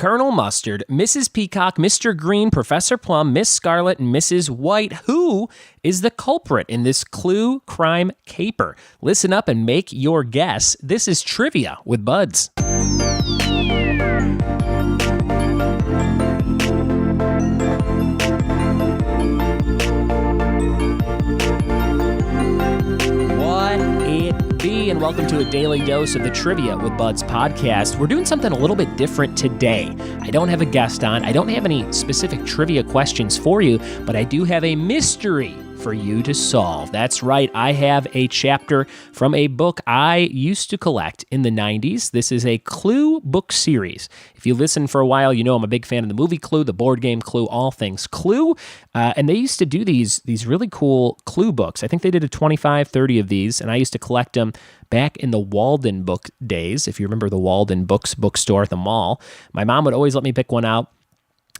Colonel Mustard, Mrs. Peacock, Mr. Green, Professor Plum, Miss Scarlet, and Mrs. White. Who is the culprit in this clue crime caper? Listen up and make your guess. This is Trivia with Buds. And welcome to a daily dose of the Trivia with Buds podcast. We're doing something a little bit different today. I don't have a guest on. I don't have any specific trivia questions for you, but I do have a mystery for you to solve. That's right. I have a chapter from a book I used to collect in the 90s. This is a Clue book series. If you listen for a while, you know I'm a big fan of the movie Clue, the board game Clue, all things Clue. And they used to do these really cool Clue books. I think they did a 25, 30 of these, and I used to collect them back in the Walden book days. If you remember the Walden Books bookstore at the mall, my mom would always let me pick one out.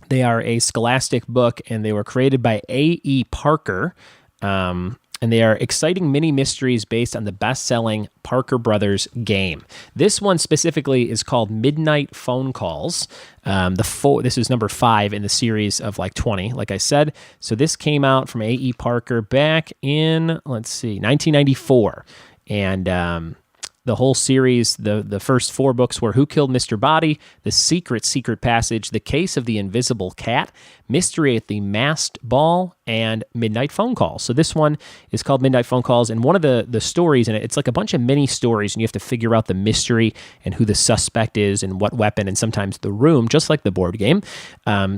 They are a scholastic book, and they were created by A.E. Parker, and they are exciting mini mysteries based on the best-selling Parker Brothers game. This one specifically is called Midnight Phone Calls. This is number 5 in the series of like 20, like I said. So this came out from A.E. Parker back in, 1994. And the whole series, the first 4 books were Who Killed Mr. Body, The Secret Passage, The Case of the Invisible Cat, Mystery at the Masked Ball, and Midnight Phone Calls. So this one is called Midnight Phone Calls, and one of the stories in it, it's like a bunch of mini stories, and you have to figure out the mystery and who the suspect is and what weapon and sometimes the room, just like the board game.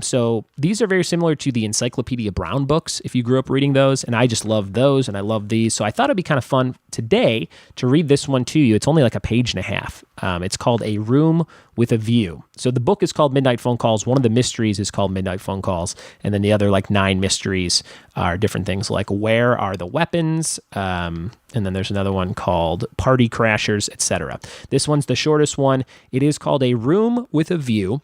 So these are very similar to the Encyclopedia Brown books, if you grew up reading those, and I just love those, and I love these. So I thought it'd be kind of fun today to read this one to you. It's only like a page and a half. It's called A Room with a View. So the book is called Midnight Phone Calls. One of the mysteries is called Midnight Phone Calls. And then the other 9 mysteries are different things like Where Are the Weapons? And then there's another one called Party Crashers, etc. This one's the shortest one. It is called A Room with a View.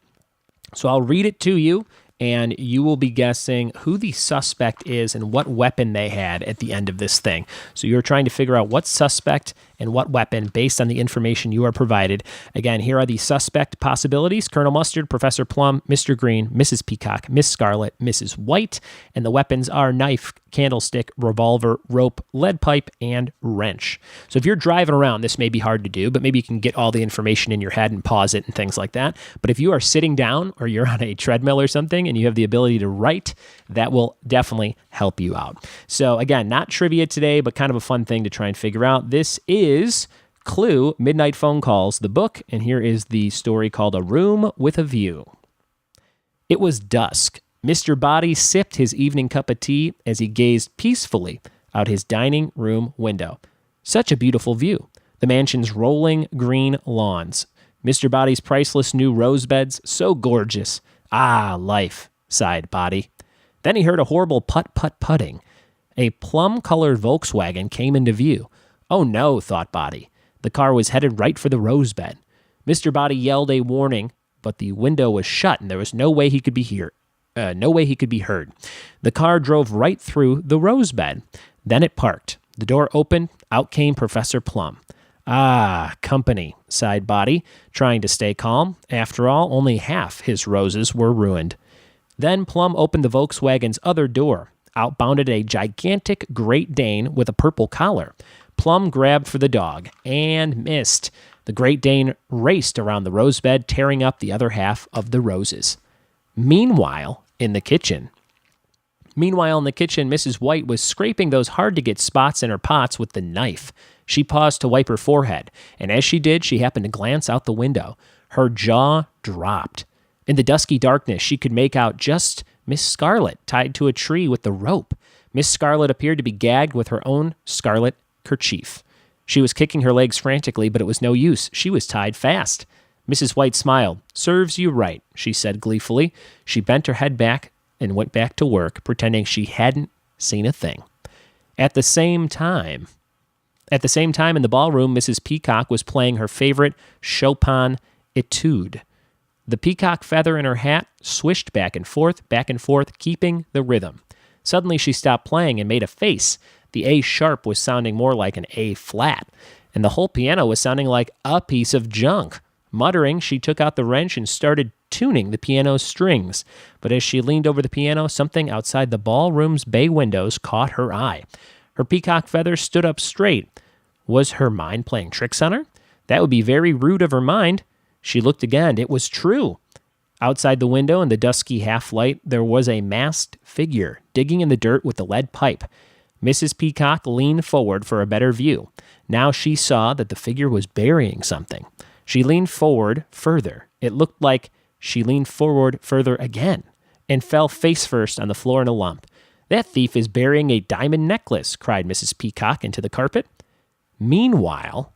So I'll read it to you, and you will be guessing who the suspect is and what weapon they had at the end of this thing. So you're trying to figure out what suspect and what weapon based on the information you are provided. Again, here are the suspect possibilities: Colonel Mustard, Professor Plum, Mr. Green, Mrs. Peacock, Miss Scarlet, Mrs. White, and the weapons are knife, candlestick, revolver, rope, lead pipe, and wrench. So if you're driving around, this may be hard to do, but maybe you can get all the information in your head and pause it and things like that. But if you are sitting down or you're on a treadmill or something and you have the ability to write, that will definitely help you out. So again, not trivia today, but kind of a fun thing to try and figure out. This is Clue, Midnight Phone Calls, the book, and here is the story called A Room with a View. It was dusk. Mr. Body sipped his evening cup of tea as he gazed peacefully out his dining room window. Such a beautiful view. The mansion's rolling green lawns. Mr. Body's priceless new rose beds, so gorgeous. Ah, life, sighed Body. Then he heard a horrible putt-putt-putting. A plum-colored Volkswagen came into view. Oh no, thought Body. The car was headed right for the rose bed. Mr. Body yelled a warning, but the window was shut and there was no way he could be heard. The car drove right through the rose bed. Then it parked. The door opened. Out came Professor Plum. Ah, company, sighed Body, trying to stay calm. After all, only half his roses were ruined. Then Plum opened the Volkswagen's other door. Out bounded a gigantic Great Dane with a purple collar. Plum grabbed for the dog and missed. The Great Dane raced around the rose bed, tearing up the other half of the roses. Meanwhile, in the kitchen, Mrs. White was scraping those hard-to-get spots in her pots with the knife. She paused to wipe her forehead, and as she did, she happened to glance out the window. Her jaw dropped. In the dusky darkness, she could make out just Miss Scarlet tied to a tree with the rope. Miss Scarlet appeared to be gagged with her own scarlet kerchief. She was kicking her legs frantically, but it was no use. She was tied fast. Mrs. White smiled. Serves you right, she said gleefully. She bent her head back and went back to work, pretending she hadn't seen a thing. At the same time in the ballroom, Mrs. Peacock was playing her favorite Chopin etude. The peacock feather in her hat swished back and forth, keeping the rhythm. Suddenly she stopped playing and made a face. The A sharp was sounding more like an A flat, and the whole piano was sounding like a piece of junk. Muttering, she took out the wrench and started tuning the piano's strings. But as she leaned over the piano, something outside the ballroom's bay windows caught her eye. Her peacock feathers stood up straight. Was her mind playing tricks on her? That would be very rude of her mind. She looked again. It was true. Outside the window in the dusky half-light, there was a masked figure digging in the dirt with a lead pipe. Mrs. Peacock leaned forward for a better view. Now she saw that the figure was burying something. She leaned forward further. It looked like she leaned forward further again and fell face first on the floor in a lump. "That thief is burying a diamond necklace," cried Mrs. Peacock into the carpet. Meanwhile,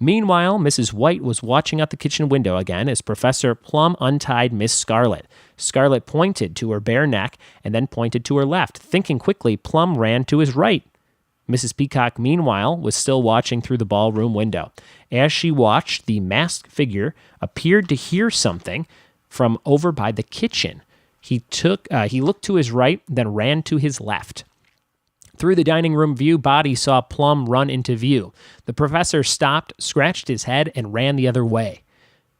Mrs. White was watching out the kitchen window again as Professor Plum untied Miss Scarlet. Scarlet pointed to her bare neck and then pointed to her left. Thinking quickly, Plum ran to his right. Mrs. Peacock, meanwhile, was still watching through the ballroom window. As she watched, the masked figure appeared to hear something from over by the kitchen. He looked to his right, then ran to his left. Through the dining room view, Body saw Plum run into view. The professor stopped, scratched his head, and ran the other way.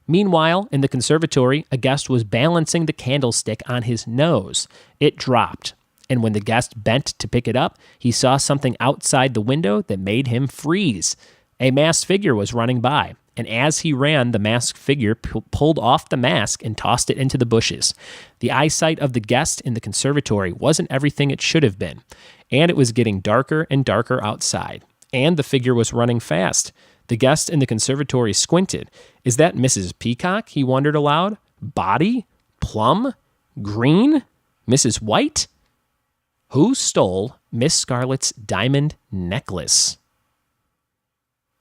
Meanwhile, in the conservatory, a guest was balancing the candlestick on his nose. It dropped, and when the guest bent to pick it up, he saw something outside the window that made him freeze. A masked figure was running by, and as he ran, the masked figure pulled off the mask and tossed it into the bushes. The eyesight of the guest in the conservatory wasn't everything it should have been, and it was getting darker and darker outside, and the figure was running fast. The guest in the conservatory squinted. "Is that Mrs. Peacock?" he wondered aloud. "Body? Plum? Green? Mrs. White? Who stole Miss Scarlet's diamond necklace?"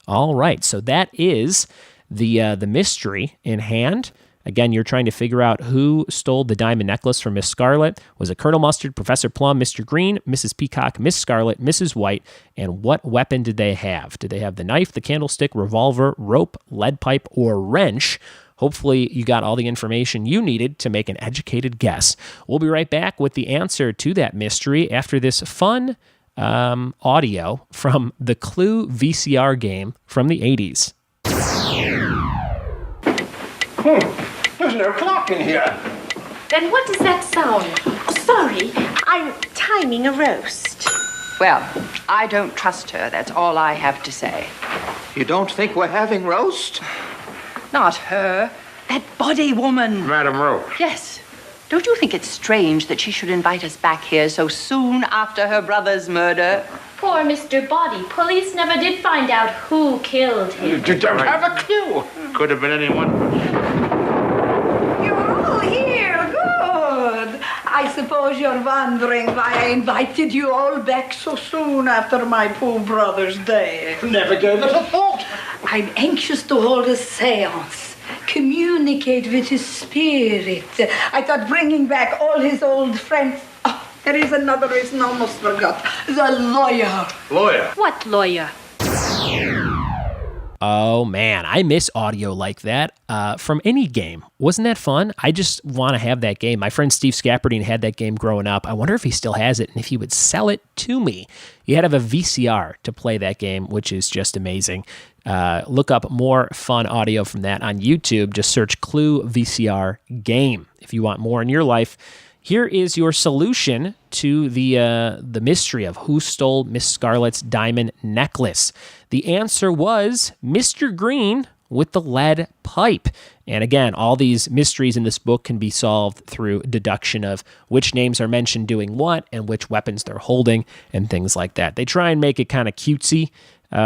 All right, so that is the mystery in hand. Again, you're trying to figure out who stole the diamond necklace from Miss Scarlet. Was it Colonel Mustard, Professor Plum, Mr. Green, Mrs. Peacock, Miss Scarlet, Mrs. White, and what weapon did they have? Did they have the knife, the candlestick, revolver, rope, lead pipe, or wrench? Hopefully you got all the information you needed to make an educated guess. We'll be right back with the answer to that mystery after this fun audio from the Clue VCR game from the 80s. There's no clock in here. Then what does that sound? Oh, sorry, I'm timing a roast. Well, I don't trust her. That's all I have to say. You don't think we're having roast? Not her. That body woman. Madam Roach. Yes. Don't you think it's strange that she should invite us back here so soon after her brother's murder? Poor Mr. Body. Police never did find out who killed him. You don't have a clue. Could have been anyone. You're all here. Good. I suppose you're wondering why I invited you all back so soon after my poor brother's death. Never gave it a thought. I'm anxious to hold a seance. Communicate with his spirit. I thought bringing back all his old friends. Oh, there is another reason I almost forgot. The lawyer. Lawyer? What lawyer? Oh man, I miss audio like that from any game. Wasn't that fun? I just want to have that game. My friend Steve Scapperdine had that game growing up. I wonder if he still has it and if he would sell it to me. You had to have a VCR to play that game, which is just amazing. Look up more fun audio from that on YouTube. Just search Clue VCR game if you want more in your life. Here is your solution to the mystery of who stole Miss Scarlet's diamond necklace. The answer was Mr. Green with the lead pipe. And again, all these mysteries in this book can be solved through deduction of which names are mentioned doing what and which weapons they're holding and things like that. They try and make it kind of cutesy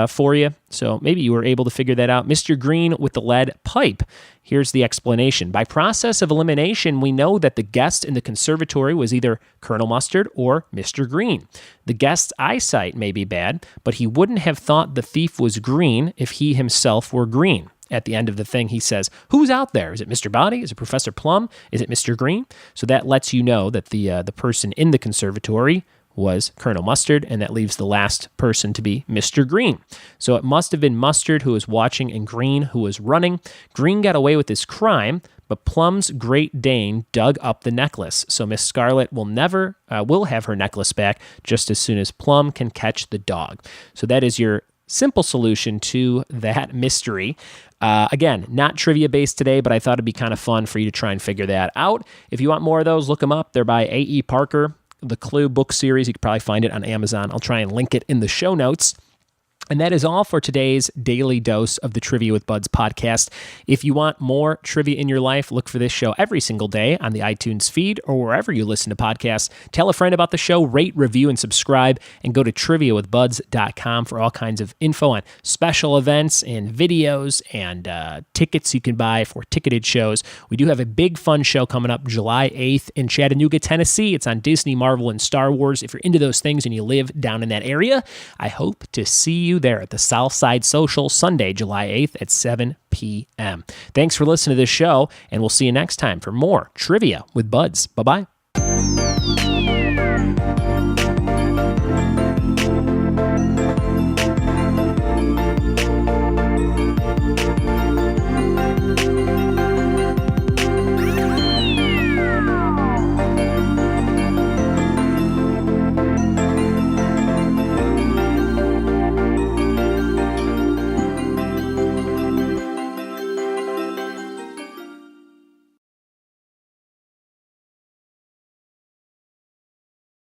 for you. So maybe you were able to figure that out. Mr. Green with the lead pipe. Here's the explanation. By process of elimination, we know that the guest in the conservatory was either Colonel Mustard or Mr. Green. The guest's eyesight may be bad, but he wouldn't have thought the thief was green if he himself were green. At the end of the thing, he says, who's out there? Is it Mr. Body? Is it Professor Plum? Is it Mr. Green? So that lets you know that the person in the conservatory was Colonel Mustard, and that leaves the last person to be Mr. Green. So it must have been Mustard who was watching and Green who was running. Green got away with this crime, but Plum's Great Dane dug up the necklace. So Miss Scarlet will have her necklace back just as soon as Plum can catch the dog. So that is your simple solution to that mystery. Again, not trivia based today, but I thought it'd be kind of fun for you to try and figure that out. If you want more of those, look them up. They're by A.E. Parker, the Clue book series. You can probably find it on Amazon. I'll try and link it in the show notes. And that is all for today's daily dose of the Trivia with Buds podcast. If you want more trivia in your life, look for this show every single day on the iTunes feed or wherever you listen to podcasts. Tell a friend about the show, rate, review, and subscribe, and go to triviawithbuds.com for all kinds of info on special events and videos and tickets you can buy for ticketed shows. We do have a big fun show coming up July 8th in Chattanooga, Tennessee. It's on Disney, Marvel, and Star Wars. If you're into those things and you live down in that area, I hope to see you there at the Southside Social Sunday, July 8th at 7 p.m. Thanks for listening to this show, and we'll see you next time for more Trivia with Buds. Bye-bye.